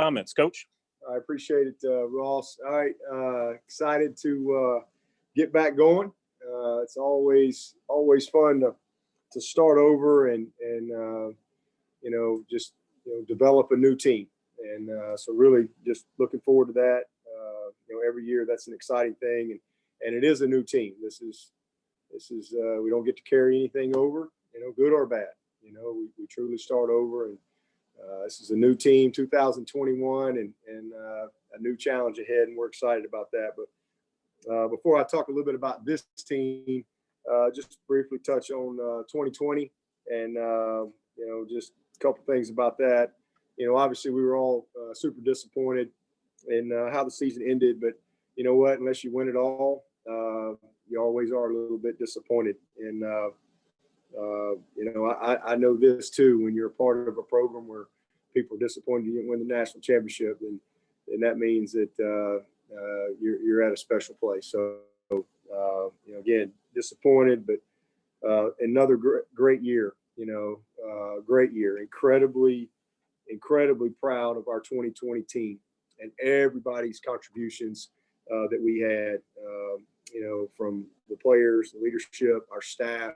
comments, Coach. I appreciate it, Ross. All right, excited to get back going. It's always fun to start over and just develop a new team, and so really just looking forward to that. Every year that's an exciting thing, and it is a new team. This is we don't get to carry anything over, good or bad. We truly start over, and this is a new team, 2021, and a new challenge ahead, and we're excited about that. But before I talk a little bit about this team, just briefly touch on 2020, and just a couple things about that. Obviously we were all super disappointed in how the season ended, but you know what? Unless you win it all, you always are a little bit disappointed. And I know this too. When you're a part of a program where people are disappointed you didn't win the national championship, then that means that you're at a special place. So again, disappointed, but another great year. Great year. Incredibly proud of our 2020 team and everybody's contributions that we had. From the players, the leadership, our staff,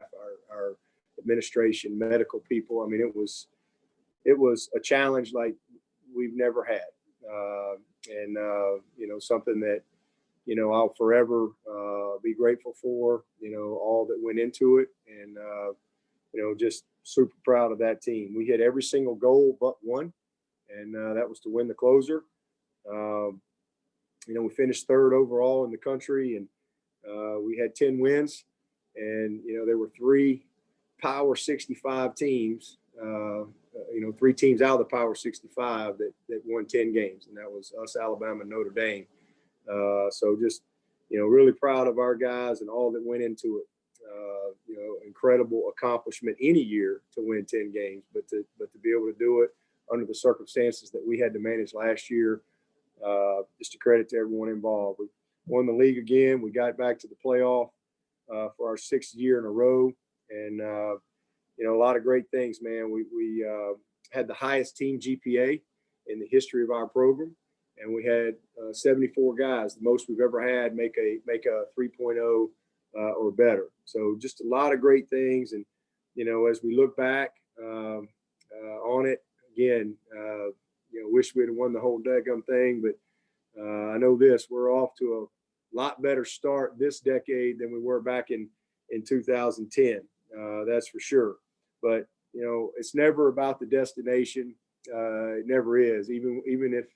our administration, medical people. I mean, it was a challenge like we've never had, and something that I'll forever be grateful for. All that went into it, and just super proud of that team. We hit every single goal but one, and that was to win the closer. We finished third overall in the country, and we had 10 wins, and there were 3 Power 65 teams. 3 teams out of the Power 65 that won 10 games, and that was us, Alabama, and Notre Dame. So just really proud of our guys and all that went into it. Incredible accomplishment any year to win 10 games, but to be able to do it under the circumstances that we had to manage last year. Just a credit to everyone involved. We won the league again. We got back to the playoff for our 6th year in a row, and a lot of great things, man. We had the highest team GPA in the history of our program, and we had 74 guys, the most we've ever had, make a 3.0 or better. So just a lot of great things, and as we look back on it again, wish we'd have won the whole daggum thing, but I know this: we're off to a lot better start this decade than we were back in 2010. That's for sure. But it's never about the destination. It never is. Even if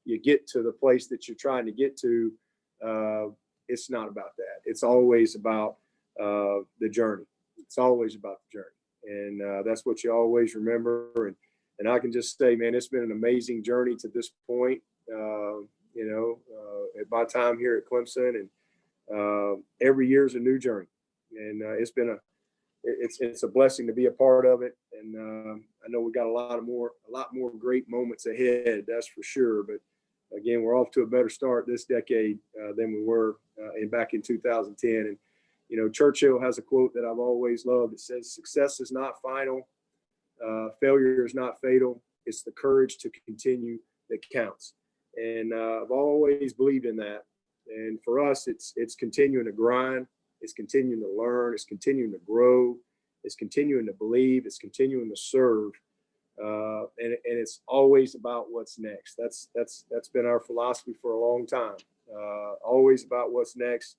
you get to the place that you're trying to get to, it's not about that. It's always about the journey. It's always about the journey, and that's what you always remember. And I can just say, man, it's been an amazing journey to this point. At my time here at Clemson, and every year is a new journey, and it's been it's a blessing to be a part of it. And I know we got a lot more great moments ahead, that's for sure. But again, we're off to a better start this decade than we were back in 2010. And Churchill has a quote that I've always loved. It says, "Success is not final. Failure is not fatal. It's the courage to continue that counts." And I've always believed in that. And for us, it's continuing to grind. It's continuing to learn. It's continuing to grow. It's continuing to believe. It's continuing to serve. And it's always about what's next. That's been our philosophy for a long time. Always about what's next.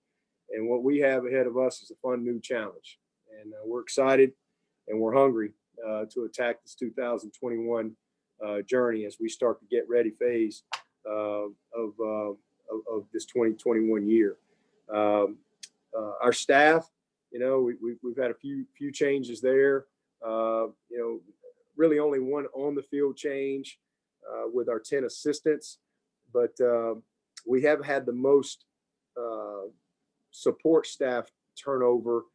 And what we have ahead of us is a fun new challenge. And we're excited and we're hungry to attack this 2021 journey as we start the get ready phase of this 2021 year. Our staff, we've had a few changes there. Really only one on the field change with our 10 assistants, but we have had the most support staff turnover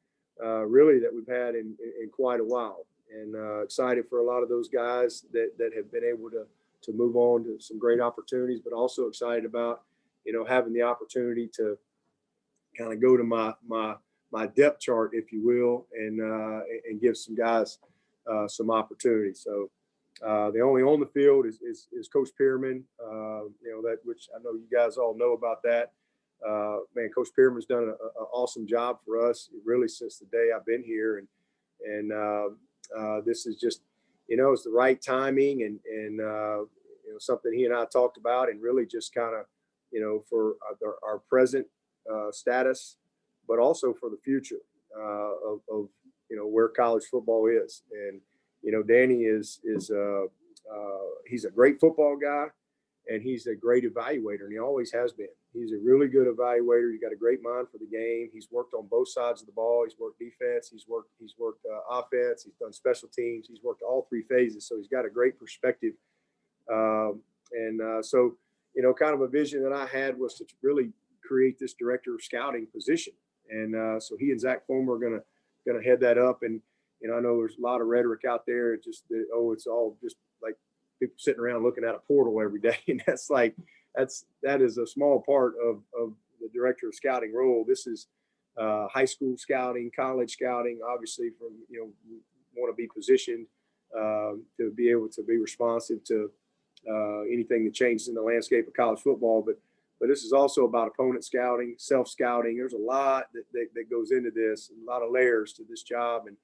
really that we've had in quite a while. And excited for a lot of those guys that have been able to move on to some great opportunities, but also excited about, having the opportunity to kind of go to my depth chart, if you will, and give some guys some opportunity. So The only on the field is Coach Pearman, that which I know you guys all know about that. Man, Coach Pearman's done an awesome job for us really since the day I've been here, and this is just it's the right timing and something he and I talked about, and really just kind of for our present status, but also for the future of where college football is. And Danny is he's a great football guy, and he's a great evaluator, and he always has been. He's a really good evaluator. He's got a great mind for the game. He's worked on both sides of the ball. He's worked defense. He's worked offense. He's done special teams. He's worked all three phases. So he's got a great perspective. So kind of a vision that I had was to really create this director of scouting position. And so he and Zach Fulmer are gonna head that up. And I know there's a lot of rhetoric out there. It's just that, it's all just like people sitting around looking at a portal every day, and that is a small part of the director of scouting role. This is high school scouting, college scouting. Obviously, from want to be positioned to be able to be responsive to anything that changes in the landscape of college football. But this is also about opponent scouting, self scouting. There's a lot that goes into this, a lot of layers to this job, and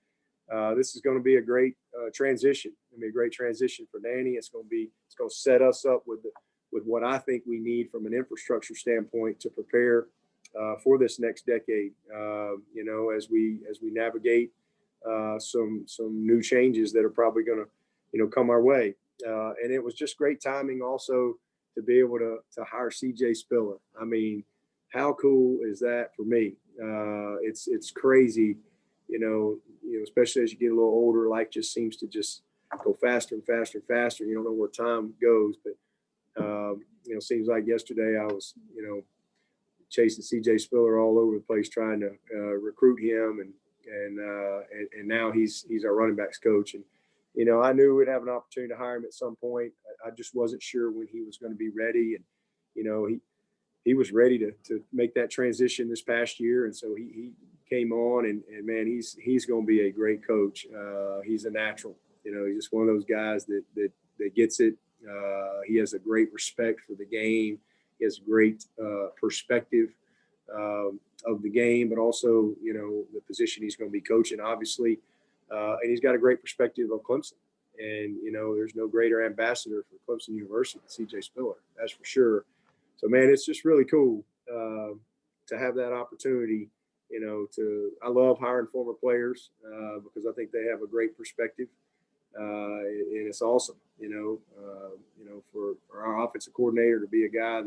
this is going to be a great transition. It's going to be a great transition for Danny. It's going to set us up with what I think we need from an infrastructure standpoint to prepare for this next decade. As we navigate some new changes that are probably going to come our way. And it was just great timing also to be able to hire CJ Spiller. I mean, how cool is that for me? It's crazy, especially as you get a little older, life just seems to just go faster and faster and faster. You don't know where time goes, but seems like yesterday I was, chasing CJ Spiller all over the place, trying to recruit him, and now he's our running backs coach. And I knew we'd have an opportunity to hire him at some point. I just wasn't sure when he was going to be ready, and he was ready to make that transition this past year, and so he came on, and man, he's going to be a great coach. He's a natural. He's just one of those guys that gets it. He has a great respect for the game. He has great perspective of the game, but also, the position he's going to be coaching, obviously. And he's got a great perspective of Clemson. And, there's no greater ambassador for Clemson University than CJ Spiller, that's for sure. So, man, it's just really cool to have that opportunity, I love hiring former players because I think they have a great perspective. And it's awesome, for our offensive coordinator to be a guy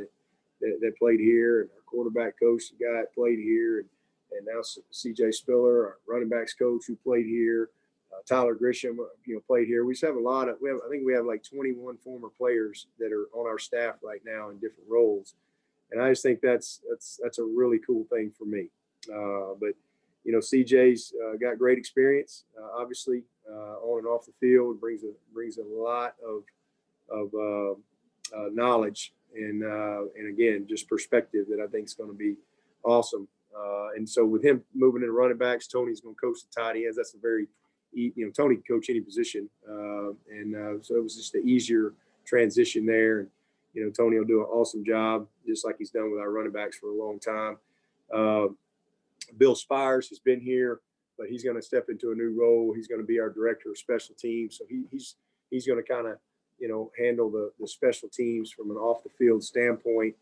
that played here, and our quarterback coach, the guy that played here, and now CJ Spiller, our running backs coach who played here, Tyler Grisham, played here. We just have I think we have like 21 former players that are on our staff right now in different roles. And I just think that's a really cool thing for me. But CJ's got great experience, obviously, on and off the field, brings a lot of knowledge and again, just perspective that I think is going to be awesome. And so with him moving into running backs, Tony's going to coach the tight ends. That's a very, Tony can coach any position. So it was just an easier transition there. And, Tony will do an awesome job, just like he's done with our running backs for a long time. Bill Spires has been here, but he's going to step into a new role. He's going to be our director of special teams. So he's going to kind of, handle the special teams from an off the field standpoint.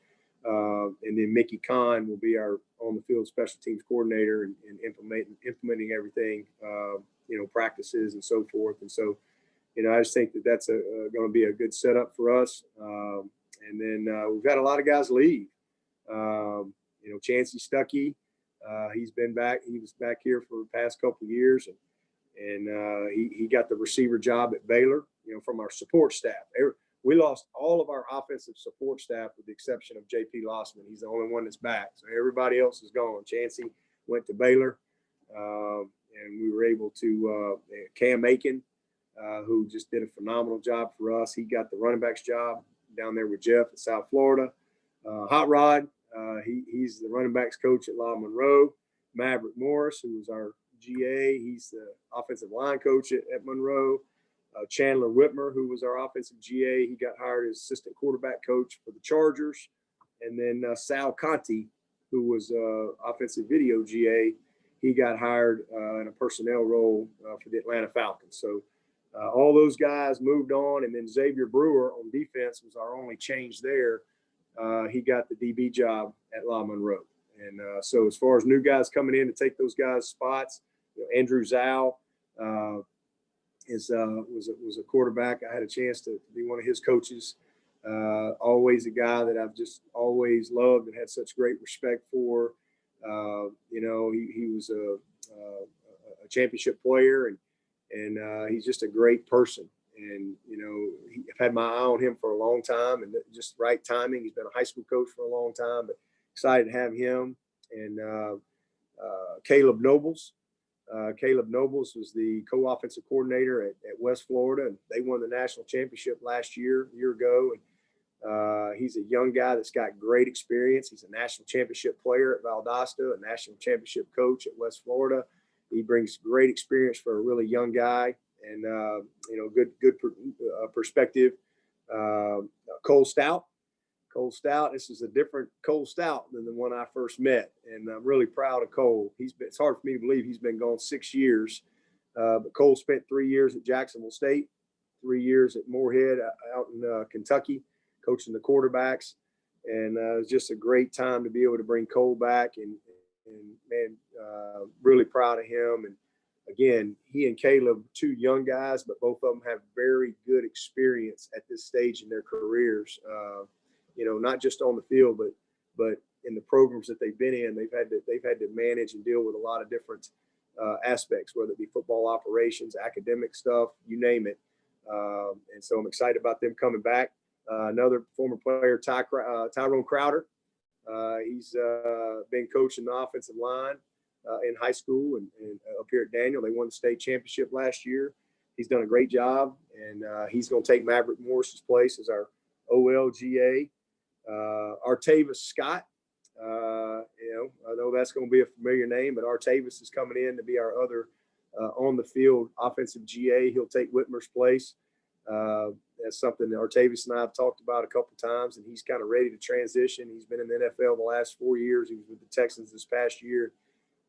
And then Mickey Kahn will be our on the field special teams coordinator and implementing everything, practices and so forth. And so, I just think that's going to be a good setup for us. And then we've had a lot of guys leave. Chancey Stuckey, he's been back. He was back here for the past couple of years, and he got the receiver job at Baylor. From our support staff. We lost all of our offensive support staff with the exception of J.P. Lossman. He's the only one that's back. So everybody else is gone. Chancey went to Baylor, and we were able to Cam Aiken, who just did a phenomenal job for us. He got the running backs job down there with Jeff in South Florida. Hot Rod, he's the running backs coach at La Monroe. Maverick Morris, who was our GA, he's the offensive line coach at Monroe. Chandler Whitmer, who was our offensive GA. He got hired as assistant quarterback coach for the Chargers. And then Sal Conti, who was offensive video GA, he got hired in a personnel role for the Atlanta Falcons. So all those guys moved on. And then Xavier Brewer on defense was our only change there. He got the DB job at La Monroe. And so as far as new guys coming in to take those guys' spots, Andrew Zhao was a quarterback. I had a chance to be one of his coaches. Always a guy that I've just always loved and had such great respect for. He was a championship player, and he's just a great person. And I've had my eye on him for a long time, and just right timing. He's been a high school coach for a long time, but excited to have him. And Caleb Nobles. Caleb Nobles was the co-offensive coordinator at West Florida, and they won the national championship a year ago. And he's a young guy that's got great experience. He's a national championship player at Valdosta, a national championship coach at West Florida. He brings great experience for a really young guy, and good perspective. Cole Stout. This is a different Cole Stout than the one I first met, and I'm really proud of Cole. It's hard for me to believe he's been gone 6 years, but Cole spent 3 years at Jacksonville State, 3 years at Moorhead out in Kentucky, coaching the quarterbacks, and it was just a great time to be able to bring Cole back, and man, really proud of him. And again, he and Caleb, two young guys, but both of them have very good experience at this stage in their careers. Not just on the field, but in the programs that they've been in, they've had to manage and deal with a lot of different aspects, whether it be football operations, academic stuff, you name it. And so I'm excited about them coming back. Another former player, Tyrone Crowder. He's been coaching the offensive line in high school and up here at Daniel. They won the state championship last year. He's done a great job, and he's going to take Maverick Morris's place as our OLGA. Artavis Scott, I know that's going to be a familiar name, but Artavis is coming in to be our other on the field offensive GA. He'll take Whitmer's place. That's something that Artavis and I have talked about a couple of times, and he's kind of ready to transition. He's been in the NFL the last 4 years. He was with the Texans this past year.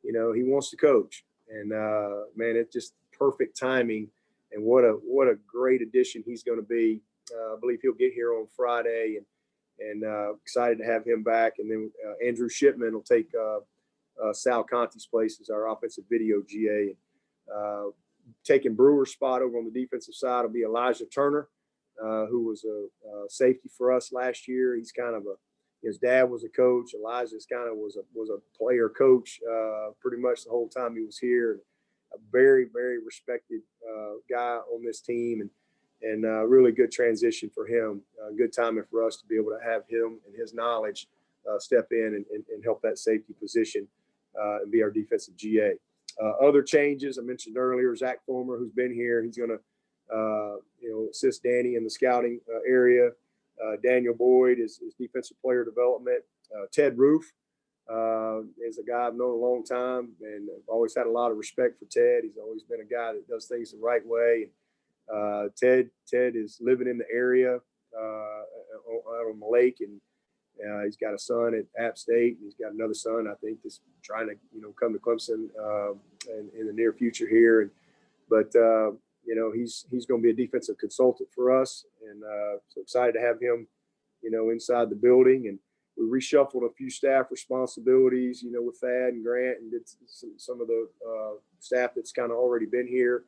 He wants to coach, and man, it's just perfect timing. And what a great addition he's going to be. I believe he'll get here on Friday, and excited to have him back. And then Andrew Shipman will take Sal Conti's place as our offensive video GA. Taking Brewer's spot over on the defensive side will be Elijah Turner, who was a safety for us last year. He's kind of his dad was a coach. Elijah's kind of was a player coach pretty much the whole time he was here. A very, very respected guy on this team, and really good transition for him. Good timing for us to be able to have him and his knowledge step in and help that safety position and be our defensive GA. Other changes I mentioned earlier, Zach Fulmer, who's been here, he's going to assist Danny in the scouting area. Daniel Boyd is defensive player development. Ted Roof is a guy I've known a long time, and I've always had a lot of respect for Ted. He's always been a guy that does things the right way. Ted is living in the area out on the lake, and he's got a son at App State, and he's got another son, I think, that's trying to come to Clemson in the near future here. But he's going to be a defensive consultant for us, and so excited to have him inside the building. And we reshuffled a few staff responsibilities with Thad and Grant, and did some of the staff that's kind of already been here,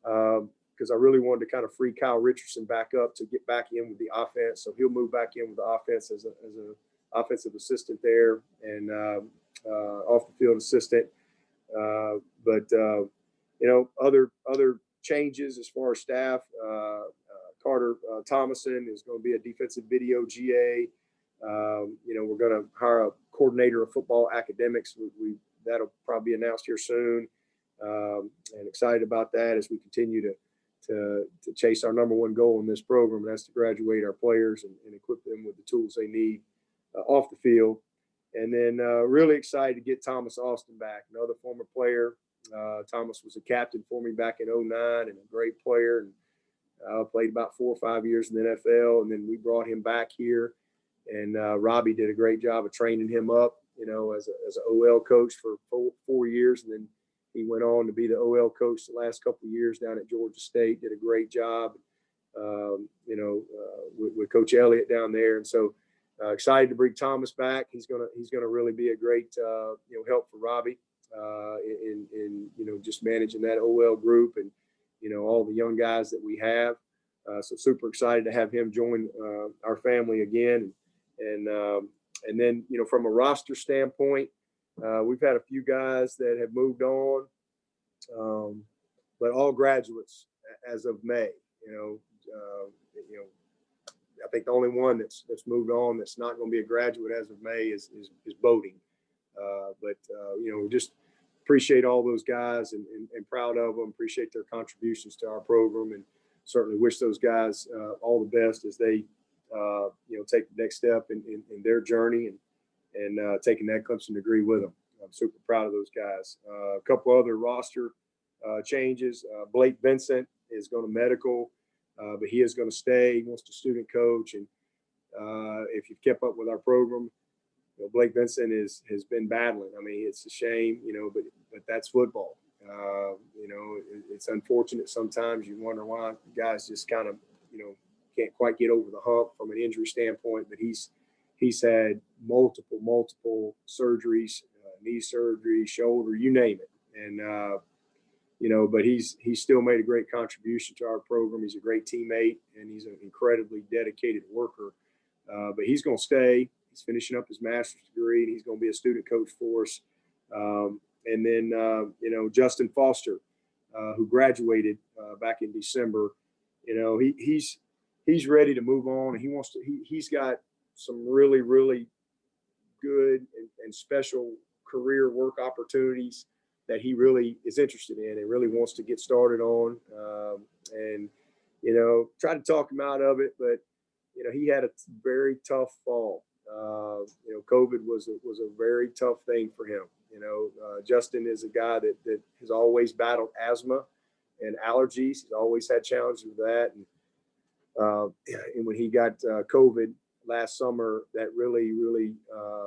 because I really wanted to kind of free Kyle Richardson back up to get back in with the offense. So he'll move back in with the offense as an offensive assistant there, and off the field assistant. But other changes as far as staff. Carter Thomason is going to be a defensive video GA. We're going to hire a coordinator of football academics. That'll probably be announced here soon, and excited about that as we continue to chase our number one goal in this program, and that's to graduate our players and equip them with the tools they need off the field. And then really excited to get Thomas Austin back, another former player. Thomas was a captain for me back in 2009 and a great player, and played about 4 or 5 years in the NFL, and then we brought him back here. And Robbie did a great job of training him up, you know, as an OL coach for 4 years. And then he went on to be the OL coach the last couple of years down at Georgia State, did a great job, you know, with Coach Elliott down there. And so excited to bring Thomas back. He's gonna really be a great, you know, help for Robbie in, you know, just managing that OL group and, you know, all the young guys that we have. So super excited to have him join our family again. And then, you know, from a roster standpoint, we've had a few guys that have moved on, but all graduates as of May. You know, I think the only one that's moved on that's not going to be a graduate as of May is Boding. But you know, just appreciate all those guys and proud of them. Appreciate their contributions to our program, and certainly wish those guys all the best as they you know, take the next step in their journey and taking that Clemson degree with them. I'm super proud of those guys. A couple other roster changes. Blake Vinson is going to medical, but he is going to stay. He wants to student coach, and if you've kept up with our program, you know, Blake Vinson has been battling. I mean, it's a shame, you know, but that's football. You know, it's unfortunate sometimes. You wonder why guys just kind of, you know, can't quite get over the hump from an injury standpoint. But he's had multiple surgeries, knee surgery, shoulder, you name it, and you know, but he's still made a great contribution to our program. He's a great teammate, and he's an incredibly dedicated worker. But he's going to stay. He's finishing up his master's degree, and he's going to be a student coach for us. And then, you know, Justin Foster, who graduated back in December, you know, he's ready to move on, and he wants to. He's got some really good and special career work opportunities that he really is interested in and really wants to get started on. And you know, try to talk him out of it, but you know, he had a very tough fall. You know, COVID was a very tough thing for him. You know, Justin is a guy that has always battled asthma and allergies. He's always had challenges with that. And when he got COVID last summer, that really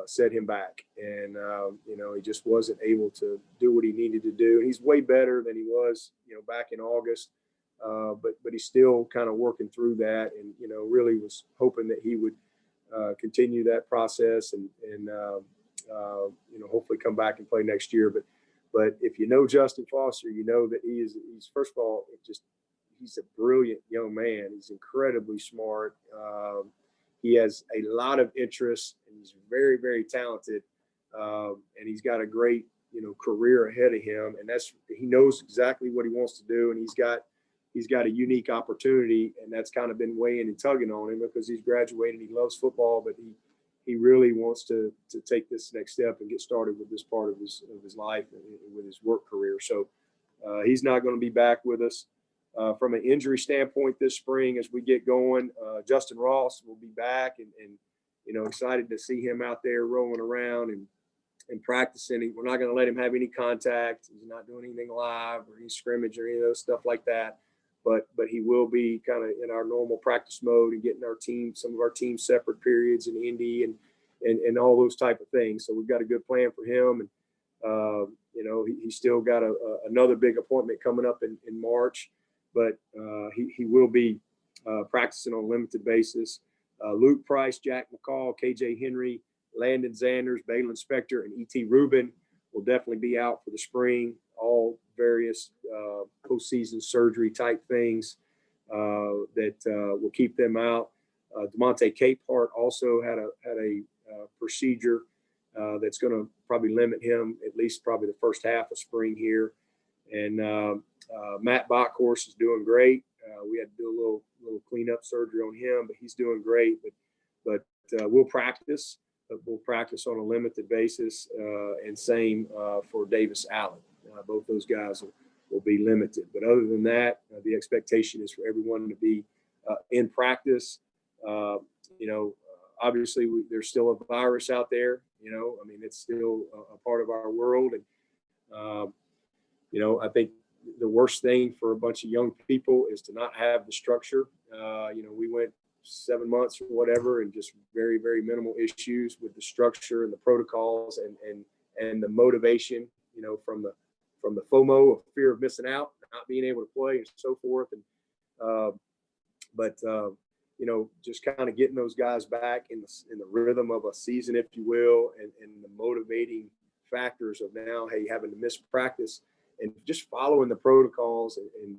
set him back. And, you know, he just wasn't able to do what he needed to do. And he's way better than he was, you know, back in August. But he's still kind of working through that, and, you know, really was hoping that he would continue that process and you know, hopefully come back and play next year. But if you know Justin Foster, you know that he's first of all, he's a brilliant young man. He's incredibly smart. He has a lot of interest, and he's very talented. And he's got a great, you know, career ahead of him. And he knows exactly what he wants to do. And he's got a unique opportunity, and that's kind of been weighing and tugging on him because he's graduated. He loves football, but he really wants to take this next step and get started with this part of his life and with his work career. So he's not going to be back with us. From an injury standpoint this spring, as we get going, Justin Ross will be back, and you know, excited to see him out there rolling around and practicing. We're not going to let him have any contact. He's not doing anything live or any scrimmage or any of those stuff like that. But he will be kind of in our normal practice mode and getting some of our team separate periods in Indy and all those type of things. So we've got a good plan for him. And, you know, he's still got another big appointment coming up in March, but he will be practicing on a limited basis. Luke Price, Jack McCall, KJ Henry, Landon Zanders, Balin Spector, and E.T. Rubin will definitely be out for the spring. All various postseason surgery type things that will keep them out. DeMonte Capehart also had a procedure that's going to probably limit him at least probably the first half of spring here. And Matt Bockhorst is doing great. We had to do a little cleanup surgery on him, but he's doing great. But we'll practice. We'll practice on a limited basis, and same for Davis Allen. Both those guys will be limited. But other than that, the expectation is for everyone to be in practice. You know, obviously there's still a virus out there. You know, I mean, it's still a part of our world. And, you know, I think the worst thing for a bunch of young people is to not have the structure. We went 7 months or whatever, and just very, very minimal issues with the structure and the protocols and the motivation, from the FOMO of fear of missing out, not being able to play and so forth. And, just kind of getting those guys back in the rhythm of a season, if you will, and the motivating factors of now, hey, having to miss practice and just following the protocols and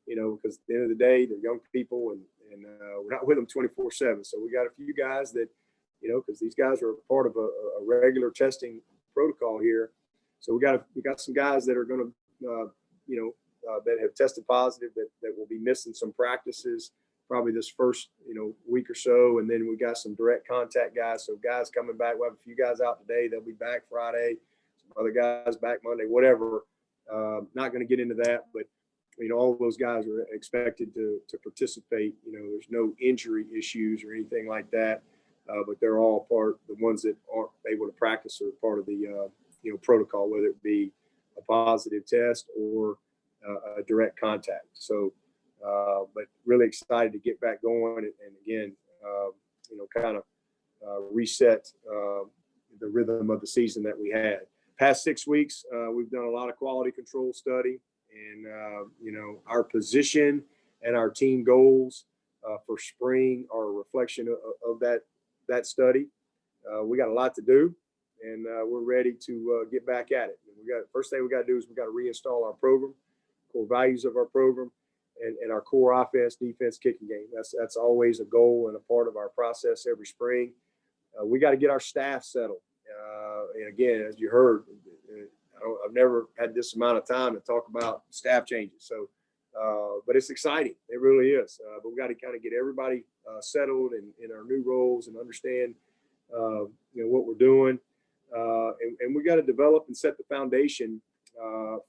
because at the end of the day, they're young people and we're not with them 24/7. So we got a few guys that, because these guys are part of a regular testing protocol here. So we got some guys that are going to, that have tested positive that will be missing some practices probably this first, week or so. And then we got some direct contact guys. So guys coming back, we have a few guys out today. They'll be back Friday. Some other guys back Monday, whatever. Not going to get into that, but all of those guys are expected to participate. There's no injury issues or anything like that, but they're all part. The ones that aren't able to practice are part of the protocol, whether it be a positive test or a direct contact. So, but really excited to get back going and again, kind of reset the rhythm of the season that we had. Past 6 weeks, we've done a lot of quality control study. And, our position and our team goals for spring are a reflection of that study. We got a lot to do, and we're ready to get back at it. And first thing we got to do is we got to reinstall our program, core values of our program, and our core offense, defense, kicking game. That's always a goal and a part of our process every spring. We got to get our staff settled. And again, as you heard, I've never had this amount of time to talk about staff changes. So, but it's exciting. It really is. But we got to kind of get everybody settled in our new roles and understand, what we're doing. And we got to develop and set the foundation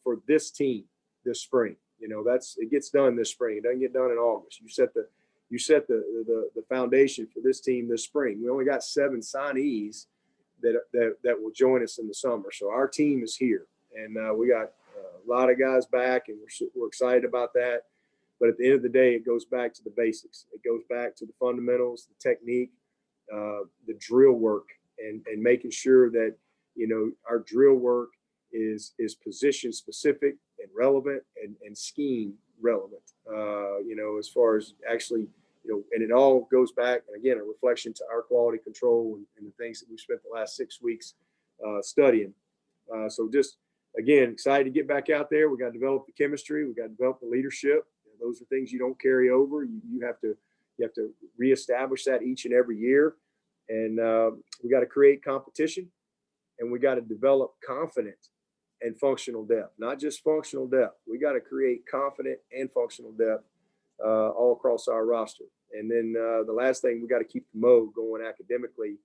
for this team this spring. It gets done this spring. It doesn't get done in August. You set the foundation for this team this spring. We only got 7 signees that will join us in the summer. So our team is here, and we got a lot of guys back, and we're excited about that. But at the end of the day, it goes back to the basics. It goes back to the fundamentals, the technique, the drill work, and making sure that our drill work is position specific and relevant and scheme relevant. As far as actually. And it all goes back, and again, a reflection to our quality control and the things that we've spent the last 6 weeks studying. So just, again, excited to get back out there. We got to develop the chemistry. We got to develop the leadership. Those are things you don't carry over. You have to reestablish that each and every year. And we got to create competition, and we got to develop confident and functional depth, not just functional depth. We got to create confident and functional depth all across our roster. And then the last thing, we got to keep the mode going academically,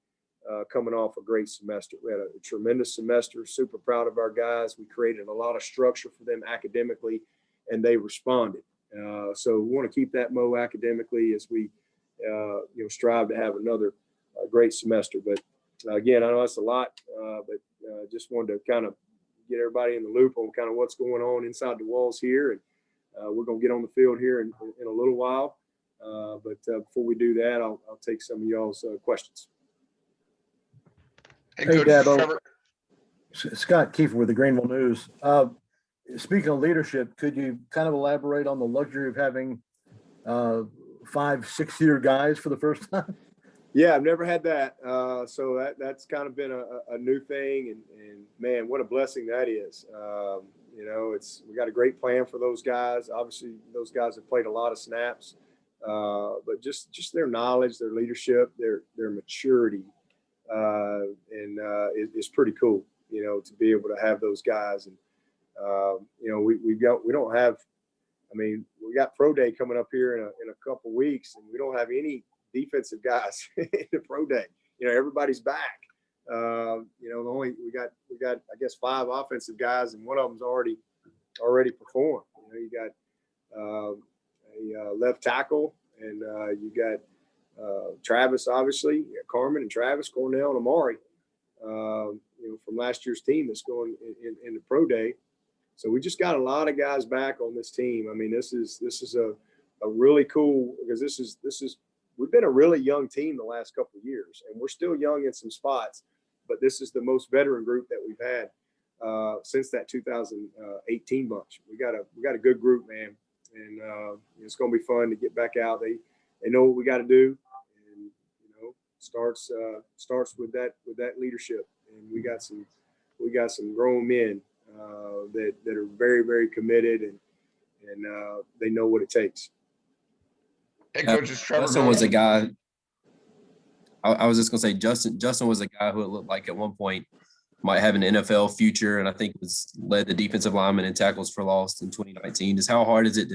coming off a great semester. We had a tremendous semester, super proud of our guys. We created a lot of structure for them academically, and they responded. So we want to keep that mode academically as we strive to have another great semester. But again, I know that's a lot, but just wanted to kind of get everybody in the loop on kind of what's going on inside the walls here. And we're going to get on the field here in a little while. But before we do that, I'll take some of y'all's questions. Hey, Dabo. Scott Kiefer with the Greenville News. Speaking of leadership, could you kind of elaborate on the luxury of having 5 6-year guys for the first time? Yeah, I've never had that. So that's kind of been a new thing. And man, what a blessing that is. We got a great plan for those guys. Obviously, those guys have played a lot of snaps, but just their knowledge, their leadership, their maturity, is pretty cool. To be able to have those guys, and we got pro day coming up here in a couple weeks, and we don't have any defensive guys in the pro day. Everybody's back. We got I guess 5 offensive guys, and one of them's already performed. You got a left tackle, and you got Travis, obviously. You got Carmen and Travis, Cornell and Amari, from last year's team that's going in the pro day. So we just got a lot of guys back on this team. I mean, this is a really cool, because we've been a really young team the last couple of years, and we're still young in some spots, but this is the most veteran group that we've had since that 2018 bunch. We got a good group, man, and it's going to be fun to get back out. They know what we got to do, and starts with that leadership, and we got some grown men that are very, very committed, and they know what it takes. Hey, Coach, it's Trevor. Justin was a guy. I was just gonna say Justin was a guy who it looked like at one point might have an NFL future, and I think led the defensive lineman in tackles for loss in 2019. Just how hard is it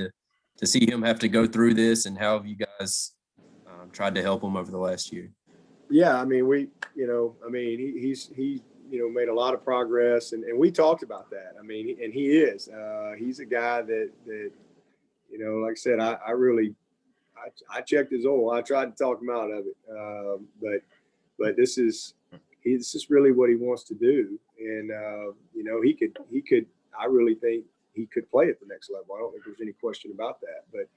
to see him have to go through this, and how have you guys tried to help him over the last year? Yeah, I mean, he's made a lot of progress, and we talked about that. I mean, and he's a guy that like I said, I checked his oil. I tried to talk him out of it, but this is really what he wants to do, and he could. I really think he could play at the next level. I don't think there's any question about that. But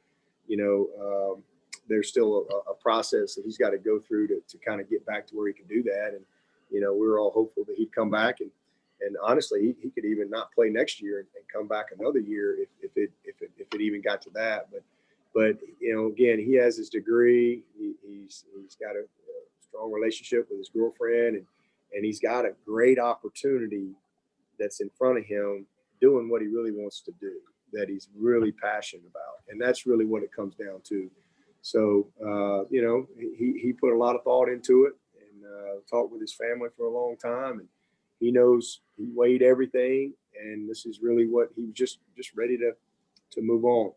there's still a process that he's got to go through to kind of get back to where he can do that. And we were all hopeful that he'd come back, and honestly, he could even not play next year and come back another year if it even got to that. But again, he has his degree. He's got a strong relationship with his girlfriend, and he's got a great opportunity that's in front of him, doing what he really wants to do, that he's really passionate about, and that's really what it comes down to. So he put a lot of thought into it, and talked with his family for a long time, and he knows he weighed everything, and this is really what he was just ready to move on.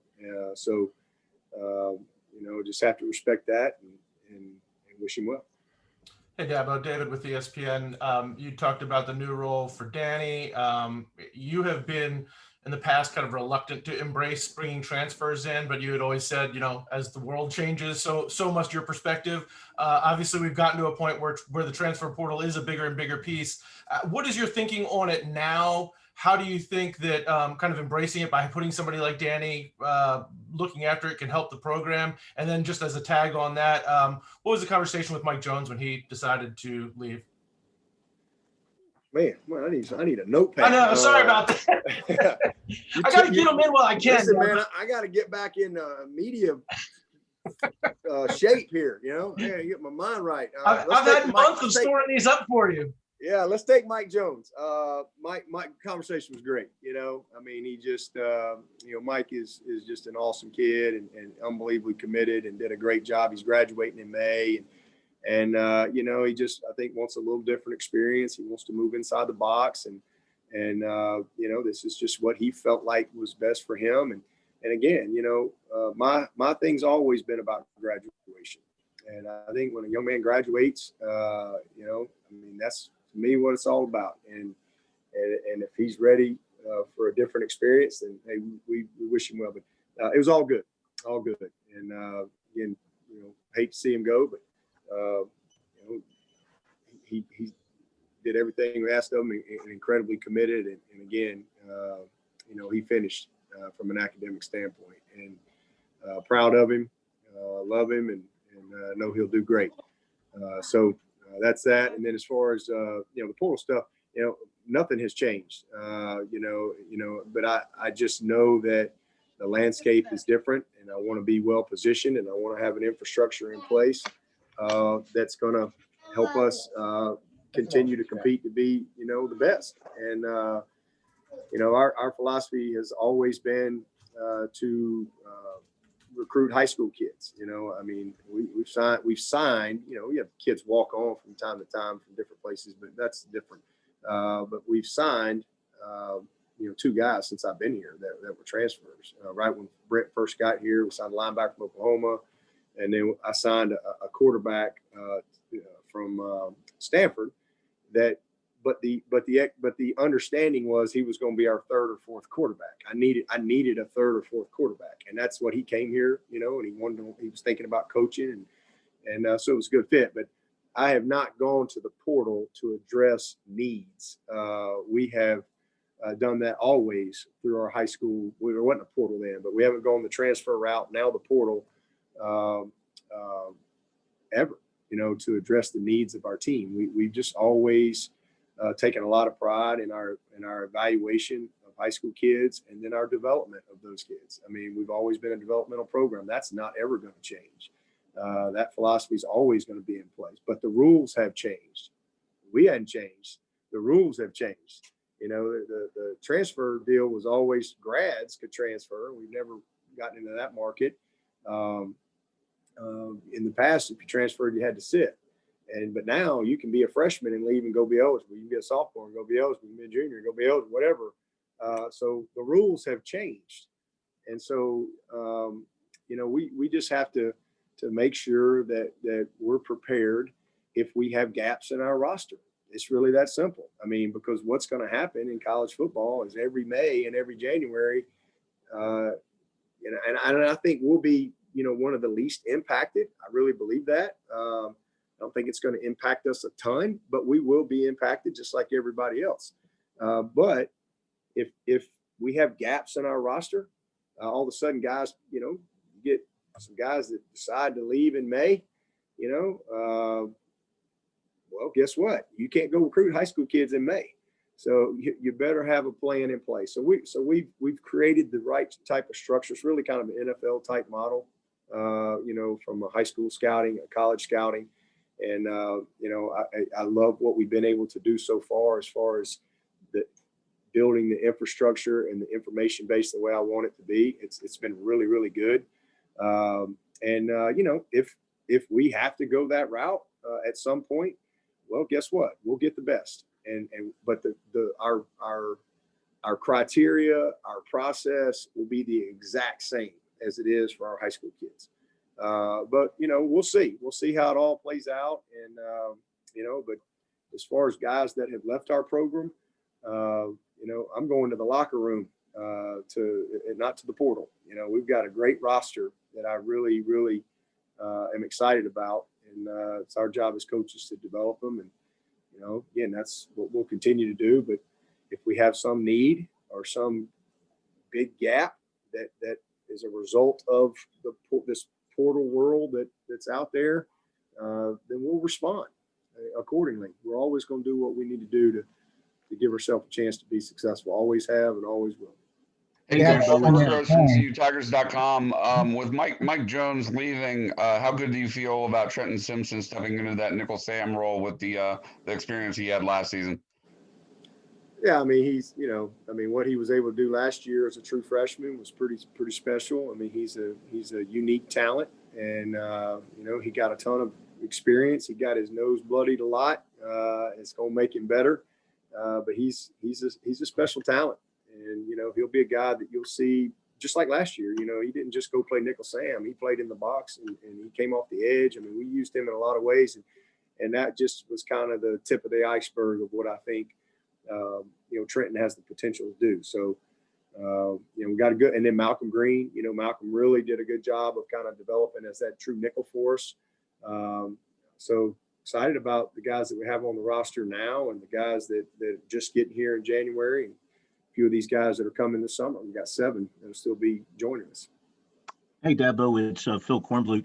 Just have to respect that and wish him well. Hey, Dabo, David with ESPN. You talked about the new role for Danny. You have been in the past kind of reluctant to embrace bringing transfers in, but you had always said, as the world changes, so must your perspective. Obviously, we've gotten to a point where the transfer portal is a bigger and bigger piece. What is your thinking on it now? How do you think that kind of embracing it by putting somebody like Danny looking after it can help the program? And then just as a tag on that, what was the conversation with Mike Jones when he decided to leave? Man, well, I need a notepad. I know. Sorry about that. I got to get them in while I can. Listen, man, I got to get back in media shape here. I got to get my mind right. I've had months of storing these up for you. Yeah, let's take Mike Jones. Mike conversation was great. I mean, he just, Mike is just an awesome kid and unbelievably committed and did a great job. He's graduating in May. And he just, I think, wants a little different experience. He wants to move inside the box. And this is just what he felt like was best for him. And again, my thing's always been about graduation. And I think when a young man graduates, that's, to me, what it's all about. And if he's ready for a different experience, then hey, we wish him well. But it was all good. And again, hate to see him go, but he did everything we asked of him, and incredibly committed. And again, he finished from an academic standpoint, and proud of him, love him, and know he'll do great. So that's that. And then as far as the portal stuff, nothing has changed. But I just know that the landscape is different, and I want to be well positioned, and I want to have an infrastructure in place that's going to help us continue to compete to be the best. And our philosophy has always been to recruit high school kids. I mean, we've signed, we have kids walk on from time to time from different places, but that's different. But we've signed, 2 guys since I've been here that were transfers. Right when Brent first got here, we signed a linebacker from Oklahoma, and then I signed a quarterback from Stanford. But the understanding was he was going to be our 3rd or 4th quarterback. I needed a 3rd or 4th quarterback, and that's what he came here, and he was thinking about coaching, and so it was a good fit. But I have not gone to the portal to address needs. We have done that always through our high school. There wasn't a portal then, but we haven't gone the transfer route, now the portal, ever, to address the needs of our team. We've just always taken a lot of pride in our evaluation of high school kids and then our development of those kids. I mean, we've always been a developmental program. That's not ever going to change. That philosophy is always going to be in place, but the rules have changed. We hadn't changed. The rules have changed. The transfer deal was always grads could transfer. We've never gotten into that market. In the past, if you transferred, you had to sit. But now you can be a freshman and leave and go be eligible. You can be a sophomore and go be eligible. You can be a junior and go be eligible, whatever. So the rules have changed. And so, we just have to make sure that we're prepared if we have gaps in our roster. It's really that simple. I mean, because what's going to happen in college football is every May and every January, and I think we'll be, one of the least impacted. I really believe that. I don't think it's going to impact us a ton, but we will be impacted just like everybody else. But if we have gaps in our roster, all of a sudden, guys, you get some guys that decide to leave in May, well, guess what? You can't go recruit high school kids in May. So you better have a plan in place. So we've created the right type of structure. It's really kind of an NFL type model, from a high school scouting, a college scouting. And, I love what we've been able to do so far as the building the infrastructure and the information base the way I want it to be. It's been really, really good. If we have to go that route at some point, well, guess what? We'll get the best. But our criteria, our process will be the exact same as it is for our high school kids. But we'll see. We'll see how it all plays out. And but as far as guys that have left our program, I'm going to the locker room not to the portal. We've got a great roster that I really, really am excited about. And it's our job as coaches to develop them. And, again, that's what we'll continue to do. But if we have some need or some big gap that is a result of this portal world that's out there, then we'll respond accordingly. We're always going to do what we need to do to give ourselves a chance to be successful. Always have and always will. Hey, Yeah, Coach but when Trevor you're Gross from CUTigers.com. With Mike Jones leaving, how good do you feel about Trenton Simpson stepping into that nickel Sam role with the experience he had last season? Yeah, I mean, he's, what he was able to do last year as a true freshman was pretty special. I mean, he's a unique talent, and he got a ton of experience. He got his nose bloodied a lot. It's going to make him better, but he's a special talent, and he'll be a guy that you'll see just like last year. He didn't just go play nickel Sam. He played in the box and he came off the edge. I mean, we used him in a lot of ways, and that just was kind of the tip of the iceberg of what I think. Trenton has the potential to do. So, we got a good, and then Malcolm Green, Malcolm really did a good job of kind of developing as that true nickel for us. So excited about the guys that we have on the roster now and the guys that are just getting here in January, and a few of these guys that are coming this summer. We got 7 that'll still be joining us. Hey, Dabo, it's Phil Kornblut.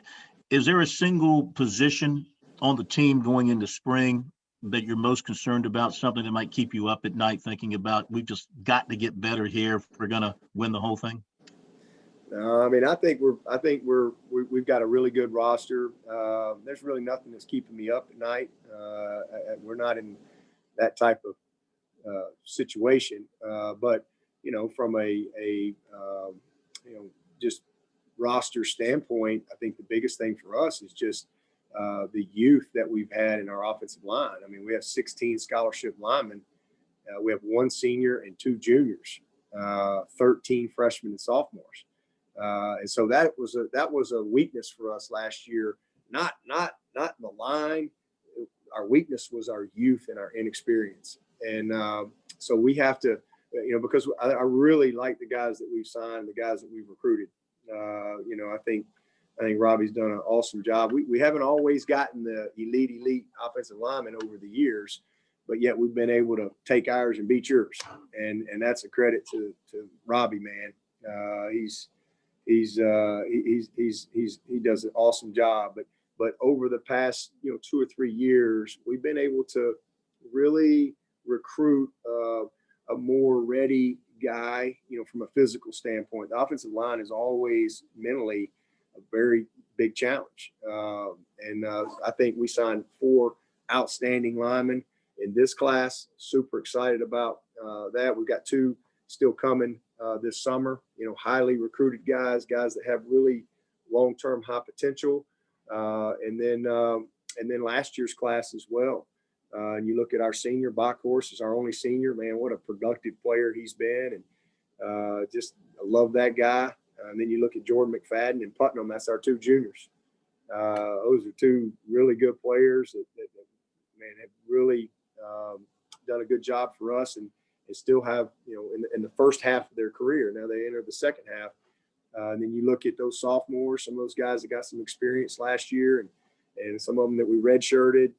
Is there a single position on the team going into spring that you're most concerned about, something that might keep you up at night thinking about, we've just got to get better here if we're going to win the whole thing? I mean, I think we've got a really good roster. There's really nothing that's keeping me up at night. We're not in that type of situation, but from a just roster standpoint, I think the biggest thing for us is just the youth that we've had in our offensive line. I mean, we have 16 scholarship linemen. We have 1 senior and 2 juniors, 13 freshmen and sophomores. And so that was a weakness for us last year. Not the line. Our weakness was our youth and our inexperience. And so we have to, because I really like the guys that we've signed, the guys that we've recruited. I think Robbie's done an awesome job. We haven't always gotten the elite offensive linemen over the years, but yet we've been able to take ours and beat yours. And that's a credit to Robbie, man. He does an awesome job, but over the past, 2 or 3 years, we've been able to really recruit a more ready guy, from a physical standpoint. The offensive line is always mentally a very big challenge. I think we signed 4 outstanding linemen in this class. Super excited about that. We've got 2 still coming this summer, highly recruited guys that have really long-term high potential. And then last year's class as well. And you look at our senior, Bockhorst is our only senior, man, what a productive player he's been. And just I love that guy. And then you look at Jordan McFadden and Putnam, that's our 2 juniors. Those are 2 really good players that have really done a good job for us and still have, in the first half of their career. Now they enter the second half. And then you look at those sophomores, some of those guys that got some experience last year and some of them that we redshirted.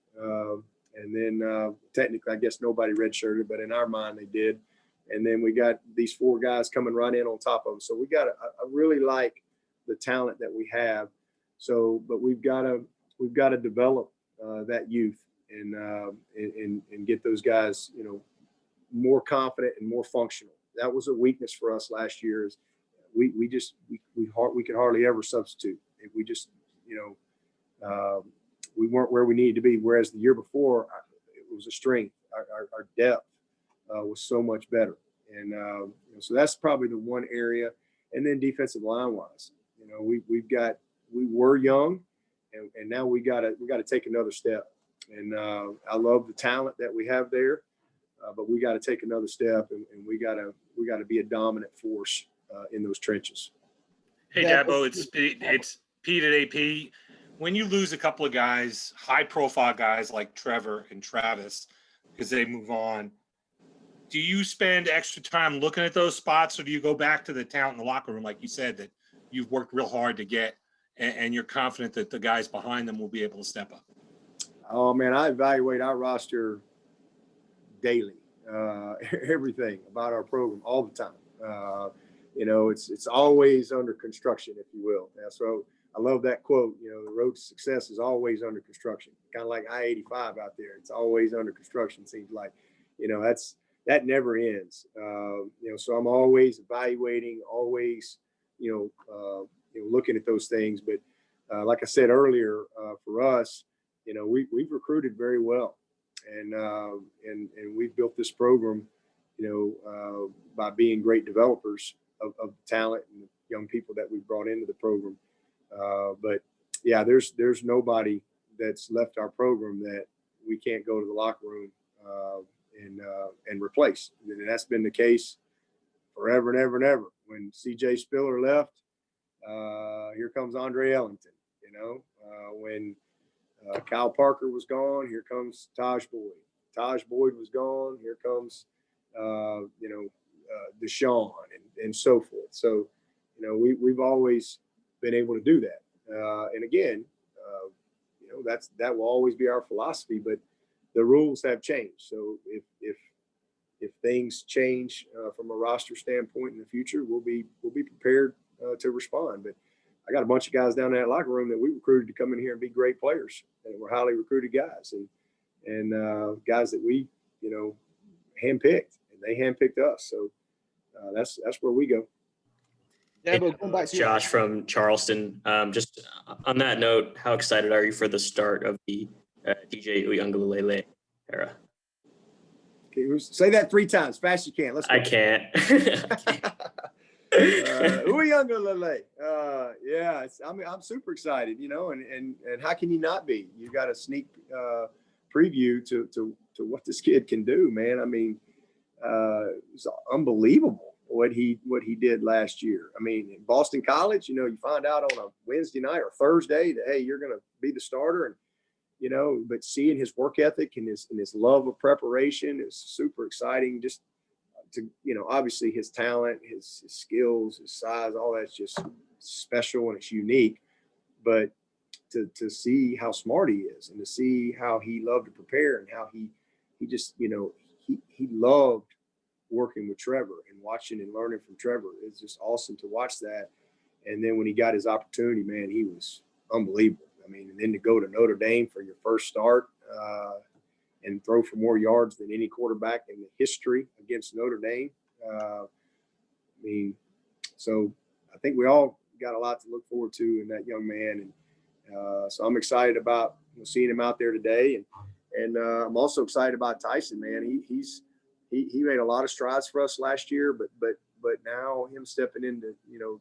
And then technically, I guess nobody redshirted, but in our mind they did. And then we got these 4 guys coming right in on top of them. So I really like the talent that we have. So, but we've got to develop that youth and get those guys, more confident and more functional. That was a weakness for us last year. Is we could hardly ever substitute. If we just, we weren't where we needed to be. Whereas the year before, it was a strength. Our depth was so much better. And so that's probably the one area. And then defensive line wise, we were young and now we got to take another step. And I love the talent that we have there, but we got to take another step and we got to be a dominant force in those trenches. Hey, Dabo, it's Pete at AP. When you lose a couple of guys, high-profile guys like Trevor and Travis, because they move on, do you spend extra time looking at those spots, or do you go back to the talent in the locker room, like you said, that you've worked real hard to get, and you're confident that the guys behind them will be able to step up? Oh, man, I evaluate our roster daily, everything about our program all the time. It's always under construction, if you will. Yeah, so I love that quote, the road to success is always under construction, kind of like I-85 out there. It's always under construction, seems like, that never ends. So I'm always evaluating, always, looking at those things. But like I said earlier, for us, we've recruited very well, and we've built this program, by being great developers of talent and the young people that we've brought into the program. But yeah, there's nobody that's left our program that we can't go to the locker room and replace. And that's been the case forever and ever and ever. When CJ Spiller left, here comes Andre Ellington. When Kyle Parker was gone, here comes Taj Boyd. Taj Boyd was gone, here comes Deshaun and so forth. So, we've always been able to do that. And again, that will always be our philosophy, but the rules have changed. So if things change from a roster standpoint in the future, we'll be prepared to respond. But I got a bunch of guys down in that locker room that we recruited to come in here and be great players, and we're highly recruited guys and guys that we, handpicked, and they handpicked us. So that's where we go. Dabo, going back to Josh from Charleston. Just on that note, how excited are you for the start of the DJ Uyunglele era? Okay, say that 3 times, fast as you can. Let's go. I can't. Uyunglele. Yeah, I'm super excited, and how can you not be? You got a sneak preview to what this kid can do, man. I mean, it's unbelievable what he did last year. I mean, in Boston College, you find out on a Wednesday night or Thursday that, hey, you're going to be the starter, and but seeing his work ethic and his love of preparation is super exciting. Just to, obviously his talent, his skills, his size, all that's just special and it's unique. But to see how smart he is and to see how he loved to prepare and how he he just, he loved working with Trevor and watching and learning from Trevor. It's just awesome to watch that. And then when he got his opportunity, man, he was unbelievable. I mean, and then to go to Notre Dame for your first start and throw for more yards than any quarterback in the history against Notre Dame. So I think we all got a lot to look forward to in that young man. And so I'm excited about seeing him out there today. And I'm also excited about Tyson, man. He made a lot of strides for us last year, but now him stepping into,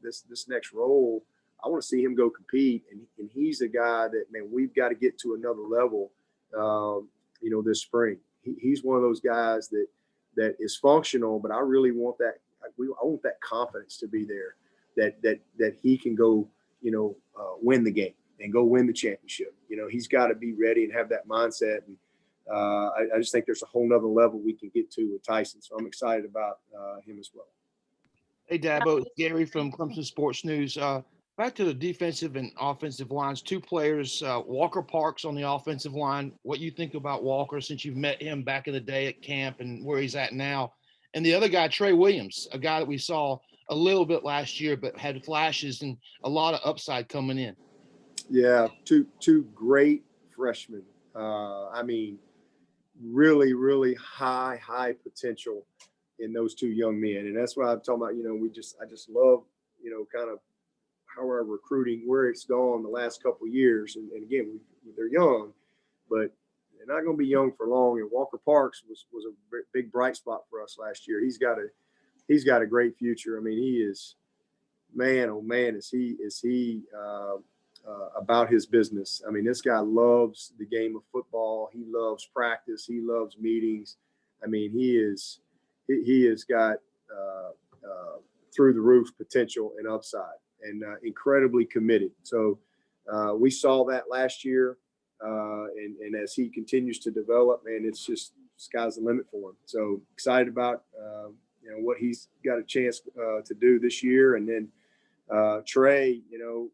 this next role, I want to see him go compete. And he's a guy that, man, we've got to get to another level, this spring. He's one of those guys that is functional, but I really want that. I want that confidence to be there, that he can go, win the game and go win the championship. He's got to be ready and have that mindset. And I just think there's a whole nother level we can get to with Tyson. So I'm excited about him as well. Hey, Dabo, it's Gary from Clemson Sports News. Back to the defensive and offensive lines, two players, Walker Parks on the offensive line. What you think about Walker since you've met him back in the day at camp and where he's at now? And the other guy, Trey Williams, a guy that we saw a little bit last year, but had flashes and a lot of upside coming in. Yeah, two great freshmen. Really, really high potential in those two young men. And that's what I'm talking about. I just love, kind of how our recruiting, where it's gone the last couple of years. And again, they're young, but they're not going to be young for long. And Walker Parks was a big bright spot for us last year. He's got a great future. I mean, he is, man, oh man, is he about his business. I mean, this guy loves the game of football. He loves practice. He loves meetings. I mean, he has got through the roof potential and upside, and incredibly committed. So we saw that last year, and as he continues to develop, man, it's just sky's the limit for him. So excited about what he's got a chance to do this year. And then Trey,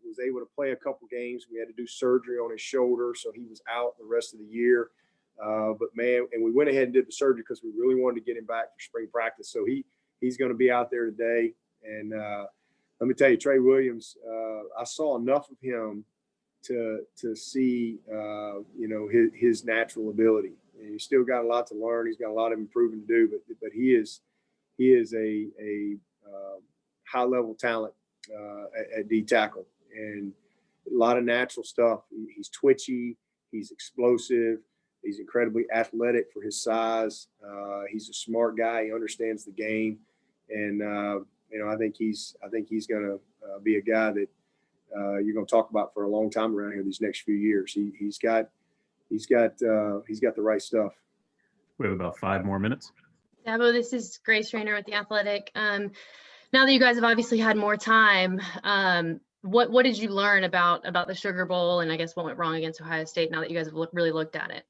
was able to play a couple games. We had to do surgery on his shoulder, so he was out the rest of the year. But man, and we went ahead and did the surgery because we really wanted to get him back for spring practice. So he's going to be out there today. And let me tell you, Trey Williams, I saw enough of him to see his natural ability. And he's still got a lot to learn. He's got a lot of improving to do, but he is a high level talent at D tackle, and a lot of natural stuff. He's twitchy, he's explosive, he's incredibly athletic for his size. He's a smart guy. He understands the game, and I think he's going to be a guy that you're going to talk about for a long time around here these next few years. He's got the right stuff. We have about 5 more minutes. Dabo, this is Grace Trainer with The Athletic. Now that you guys have obviously had more time, what did you learn about the Sugar Bowl, and I guess what went wrong against Ohio State now that you guys have really looked at it?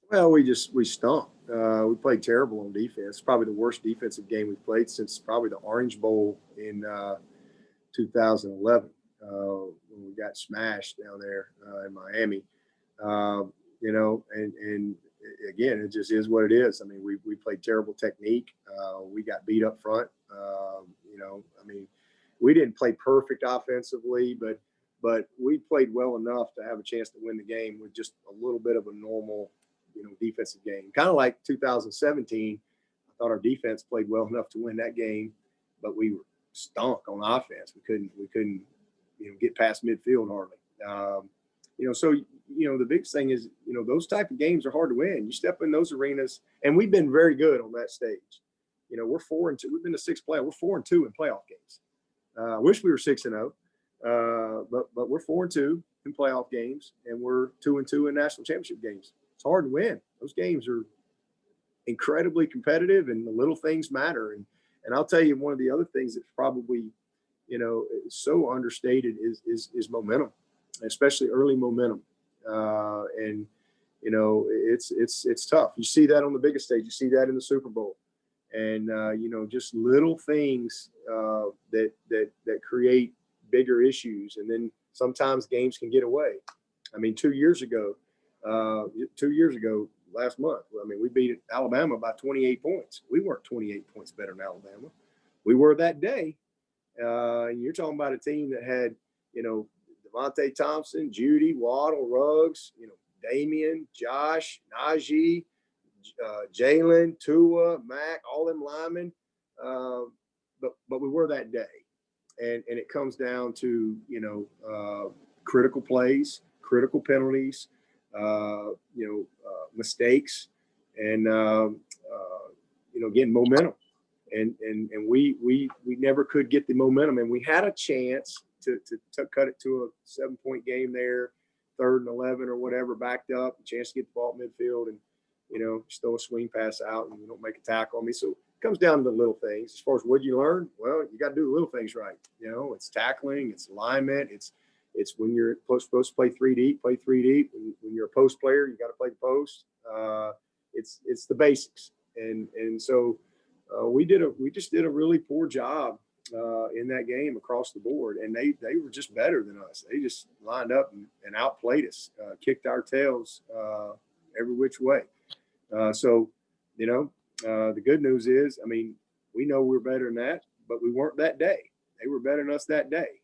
Well, we stunk. We played terrible on defense. Probably the worst defensive game we've played since probably the Orange Bowl in 2011 when we got smashed down there in Miami. And again, it just is what it is. I mean, we played terrible technique. We got beat up front. We didn't play perfect offensively, but we played well enough to have a chance to win the game with just a little bit of a normal, defensive game. Kind of like 2017. I thought our defense played well enough to win that game, but we were stunk on offense. We couldn't, get past midfield hardly. So the biggest thing is, those type of games are hard to win. You step in those arenas, and we've been very good on that stage. We're 4-2. We've been to 6 playoffs. We're 4-2 in playoff games. I wish we were 6-0, but we're 4-2 in playoff games, and we're 2-2 in national championship games. It's hard to win. Those games are incredibly competitive, and the little things matter. And I'll tell you, one of the other things that's probably, so understated is momentum, especially early momentum. It's tough. You see that on the biggest stage. You see that in the Super Bowl. And, just little things that create bigger issues. And then sometimes games can get away. I mean, 2 years ago, last month. I mean, we beat Alabama by 28 points. We weren't 28 points better than Alabama. We were that day. You're talking about a team that had, Devontae Thompson, Judy, Waddle, Ruggs, Damian, Josh, Najee, Jalen, Tua, Mac, all them linemen. But we were that day. And it comes down to, critical plays, critical penalties, mistakes, and, getting momentum. And we never could get the momentum. And we had a chance to cut it to a 7-point game there, 3rd and 11 or whatever, backed up, a chance to get the ball at midfield and, just throw a swing pass out and you don't make a tackle on me. So it comes down to the little things. As far as what you learn, well, you got to do the little things right. It's tackling, it's alignment, it's when you're supposed to play 3 deep, play 3 deep. When you're a post player, you got to play the post. It's the basics. And so we just did a really poor job in that game across the board. And they were just better than us. They just lined up and outplayed us, kicked our tails every which way. The good news is, I mean, we know we're better than that, but we weren't that day. They were better than us that day.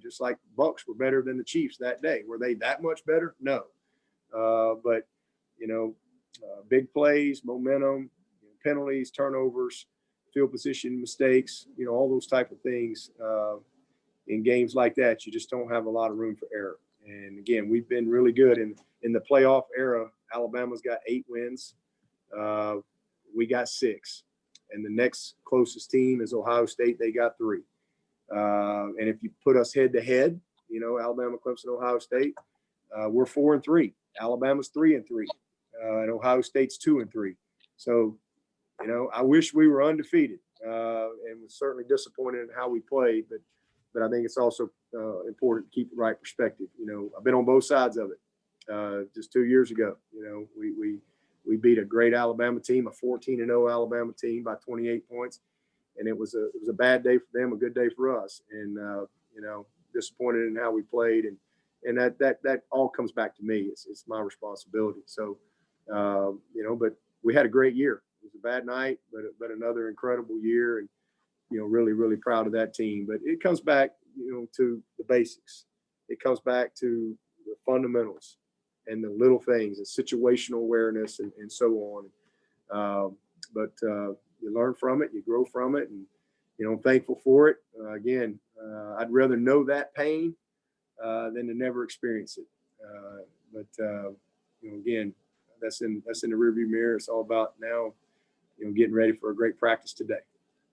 Just like Bucks were better than the Chiefs that day. Were they that much better? No. But big plays, momentum, penalties, turnovers, field position mistakes, all those type of things. In games like that, you just don't have a lot of room for error. And again, we've been really good in the playoff era. Alabama's got 8 wins. We got 6. And the next closest team is Ohio State. They got 3. And if you put us head to head, Alabama, Clemson, Ohio State, we're 4-3. Alabama's 3-3. And Ohio State's 2-3. So, I wish we were undefeated and was certainly disappointed in how we played, but I think it's also important to keep the right perspective. I've been on both sides of it. Just 2 years ago, we beat a great Alabama team, a 14-0 Alabama team by 28 points. And it was a bad day for them, a good day for us. And, disappointed in how we played. And that all comes back to me. It's my responsibility. So, but we had a great year. It was a bad night, but another incredible year. And, really, really proud of that team. But it comes back, to the basics. It comes back to the fundamentals and the little things and situational awareness and so on. But you learn from it, you grow from it, and, I'm thankful for it. Again, I'd rather know that pain than to never experience it. But again, that's in the rearview mirror. It's all about now, getting ready for a great practice today.